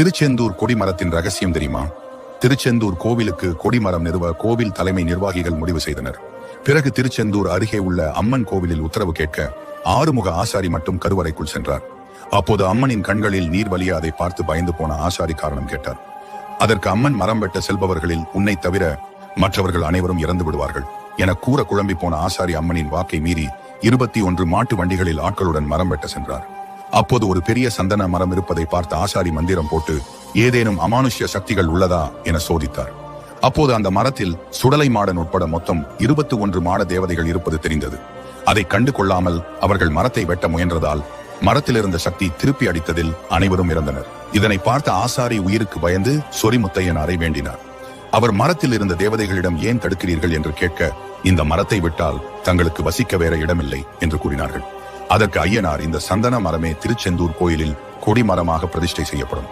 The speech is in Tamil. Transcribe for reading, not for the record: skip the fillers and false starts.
திருச்செந்தூர் கொடிமரத்தின் ரகசியம் தெரியுமா? திருச்செந்தூர் கோவிலுக்கு கொடிமரம் நிறுவ கோவில் தலைமை நிர்வாகிகள் முடிவு செய்தனர். பிறகு திருச்செந்தூர் அருகே உள்ள அம்மன் கோவிலில் உத்தரவு கேட்க ஆறுமுக ஆசாரி மட்டும் கருவறைக்குள் சென்றார். அப்போது அம்மனின் கண்களில் நீர் வலிய அதை பார்த்து பயந்து போன ஆசாரி காரணம் கேட்டார். அதற்கு அம்மன் மரம் வெட்ட செல்பவர்களில் உன்னை தவிர மற்றவர்கள் அனைவரும் இறந்து விடுவார்கள் என கூற குழம்பி போன ஆசாரி அம்மனின் வாக்கை மீறி 21 மாட்டு வண்டிகளில் ஆட்களுடன் மரம் வெட்ட சென்றார். அப்போது ஒரு பெரிய சந்தன மரம் இருப்பதை பார்த்த ஆசாரி மந்திரம் போட்டு ஏதேனும் அமானுஷ்ய சக்திகள் உள்ளதா என சோதித்தார். அப்போது அந்த மரத்தில் சுடலை மாடன் உட்பட மொத்தம் 21 மாட தேவதைகள் இருப்பது தெரிந்தது. அதை கண்டு கொள்ளாமல் அவர்கள் மரத்தை வெட்ட முயன்றதால் மரத்தில் இருந்த சக்தி திருப்பி அடித்ததில் அனைவரும் இறந்தனர். இதனை பார்த்த ஆசாரி உயிருக்கு பயந்து சொரிமுத்தையன் அறை வேண்டினார். அவர் மரத்தில் இருந்த தேவதைகளிடம் ஏன் தடுக்கிறீர்கள் என்று கேட்க, இந்த மரத்தை விட்டால் தங்களுக்கு வசிக்க வேற இடமில்லை என்று கூறினார்கள். அதற்கு ஐயனார், இந்த சந்தன மரமே திருச்செந்தூர் கோயிலில் கொடிமரமாக பிரதிஷ்டை செய்யப்படும்.